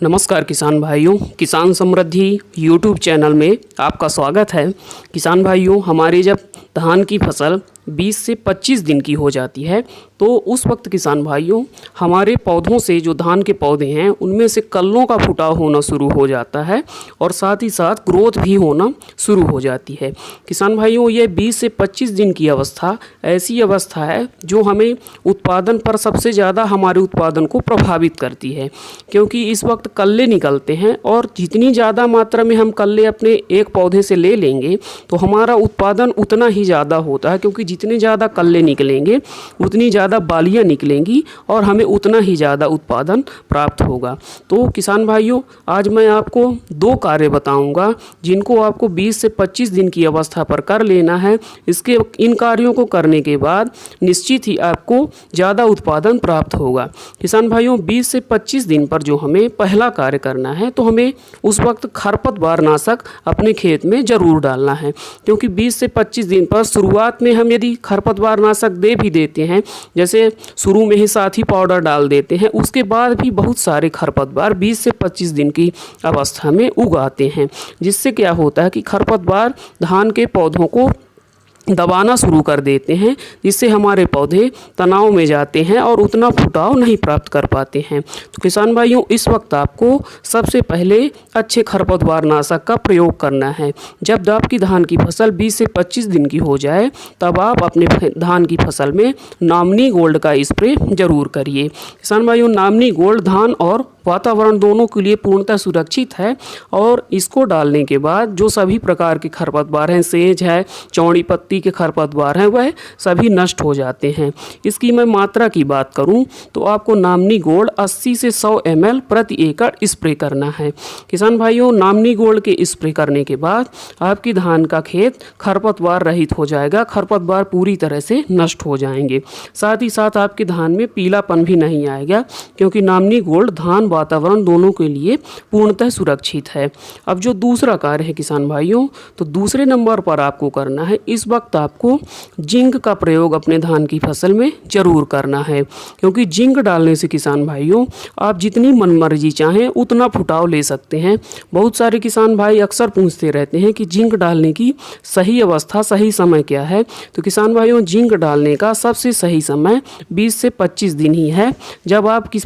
नमस्कार किसान भाइयों, किसान समृद्धि यूट्यूब चैनल में आपका स्वागत है। किसान भाइयों, हमारी जब धान की फसल 20 से 25 दिन की हो जाती है तो उस वक्त किसान भाइयों हमारे पौधों से जो धान के पौधे हैं उनमें से कल्लों का फुटाव होना शुरू हो जाता है और साथ ही साथ ग्रोथ भी होना शुरू हो जाती है। किसान भाइयों, ये 20 से 25 दिन की अवस्था ऐसी अवस्था है जो हमें उत्पादन पर सबसे ज़्यादा हमारे उत्पादन को प्रभावित करती है, क्योंकि इस वक्त कल्ले निकलते हैं और जितनी ज़्यादा मात्रा में हम कल्ले अपने एक पौधे से ले लेंगे तो हमारा उत्पादन उतना ही ज़्यादा होता है, क्योंकि जितने ज़्यादा कल्ले निकलेंगे उतनी ज़्यादा बालियाँ निकलेंगी और हमें उतना ही ज़्यादा उत्पादन प्राप्त होगा। तो किसान भाइयों, आज मैं आपको 2 कार्य बताऊंगा जिनको आपको 20 से 25 दिन की अवस्था पर कर लेना है। इन कार्यों को करने के बाद निश्चित ही आपको ज़्यादा उत्पादन प्राप्त होगा। किसान भाइयों, 20 से 25 दिन पर जो हमें पहला कार्य करना है तो हमें उस वक्त खरपतवार नाशक अपने खेत में ज़रूर डालना है, क्योंकि 20 से 25 दिन पर शुरुआत में हम यदि खरपतवार नाशक दे भी देते हैं, जैसे शुरू में ही साथी पाउडर डाल देते हैं, उसके बाद भी बहुत सारे खरपतवार 20 से 25 दिन की अवस्था में उग आते हैं, जिससे क्या होता है कि खरपतवार धान के पौधों को दबाना शुरू कर देते हैं, जिससे हमारे पौधे तनाव में जाते हैं और उतना फुटाव नहीं प्राप्त कर पाते हैं। तो किसान भाइयों, इस वक्त आपको सबसे पहले अच्छे खरपतवार नाशक का प्रयोग करना है। जब आपकी धान की फसल 20 से 25 दिन की हो जाए तब आप अपने धान की फसल में नामनी गोल्ड का स्प्रे जरूर करिए। किसान भाइयों, नामनी गोल्ड धान और वातावरण दोनों के लिए पूर्णतः सुरक्षित है और इसको डालने के बाद जो सभी प्रकार के खरपतवार हैं, सेंध है, चौड़ी पत्ती के खरपतवार हैं, वह सभी नष्ट हो जाते हैं। इसकी मैं मात्रा की बात करूं तो आपको नामनी गोल्ड 80 से 100 ml प्रति एकड़ स्प्रे करना है। किसान भाइयों, नामनी गोल्ड के स्प्रे करने के बाद आपकी धान का खेत खरपतवार रहित हो जाएगा, खरपतवार पूरी तरह से नष्ट हो जाएंगे। साथ ही साथ आपके धान में पीलापन भी नहीं आएगा, क्योंकि नामनी गोल्ड धान वातावरण दोनों के लिए पूर्णतः सुरक्षित है। अब जो दूसरा कार्य है किसान भाइयों, तो दूसरे नंबर पर आपको करना है, इस वक्त आपको जिंक का प्रयोग अपने धान की फसल में जरूर करना है, क्योंकि जिंक डालने से किसान भाइयों आप जितनी मनमर्जी चाहें उतना फुटाव ले सकते हैं। बहुत सारे किसान भाई अक्सर पूछते रहते हैं कि जिंक डालने की सही अवस्था, सही समय क्या है। तो किसान भाइयों, जिंक डालने का सबसे सही समय 20 से 25 दिन ही है। जब आपकी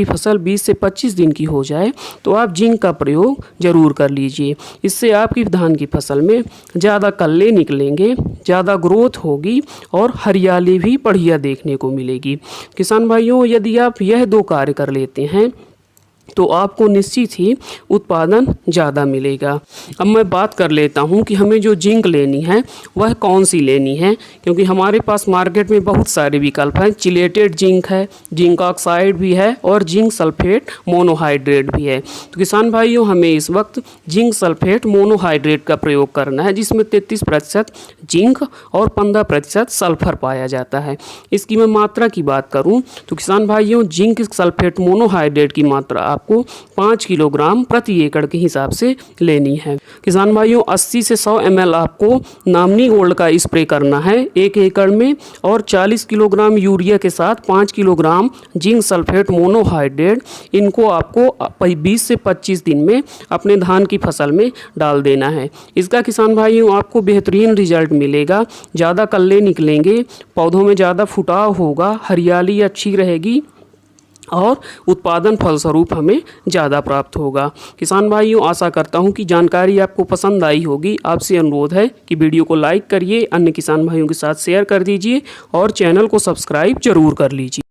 फसल 20 से 25 दिन की हो जाए तो आप जिंक का प्रयोग जरूर कर लीजिए। इससे आपकी धान की फसल में ज़्यादा कल्ले निकलेंगे, ज़्यादा ग्रोथ होगी और हरियाली भी बढ़िया देखने को मिलेगी। किसान भाइयों, यदि आप यह 2 कार्य कर लेते हैं तो आपको निश्चित ही उत्पादन ज़्यादा मिलेगा। अब मैं बात कर लेता हूं कि हमें जो जिंक लेनी है वह कौन सी लेनी है, क्योंकि हमारे पास मार्केट में बहुत सारे विकल्प हैं। चिलेटेड जिंक है, जिंक ऑक्साइड भी है और जिंक सल्फेट मोनोहाइड्रेट भी है। तो किसान भाइयों, हमें इस वक्त जिंक सल्फेट मोनोहाइड्रेट का प्रयोग करना है, जिसमें 33% जिंक और 15% सल्फर पाया जाता है। इसकी मैं मात्रा की बात करूँ तो किसान भाइयों, जिंक सल्फेट मोनोहाइड्रेट की मात्रा आपको 5 किलोग्राम प्रति एकड़ के हिसाब से लेनी है। किसान भाइयों, 80 से 100 ml आपको नामनी गोल्ड का स्प्रे करना है 1 एकड़ में, और 40 किलोग्राम यूरिया के साथ 5 किलोग्राम जिंक सल्फेट मोनोहाइड्रेट, इनको आपको 20 से 25 दिन में अपने धान की फसल में डाल देना है। इसका किसान भाइयों आपको बेहतरीन रिजल्ट मिलेगा। ज़्यादा कल्ले निकलेंगे, पौधों में ज़्यादा फुटाव होगा, हरियाली अच्छी रहेगी और उत्पादन फलस्वरूप हमें ज़्यादा प्राप्त होगा। किसान भाइयों, आशा करता हूं कि जानकारी आपको पसंद आई होगी। आपसे अनुरोध है कि वीडियो को लाइक करिए, अन्य किसान भाइयों के साथ शेयर कर दीजिए और चैनल को सब्सक्राइब जरूर कर लीजिए।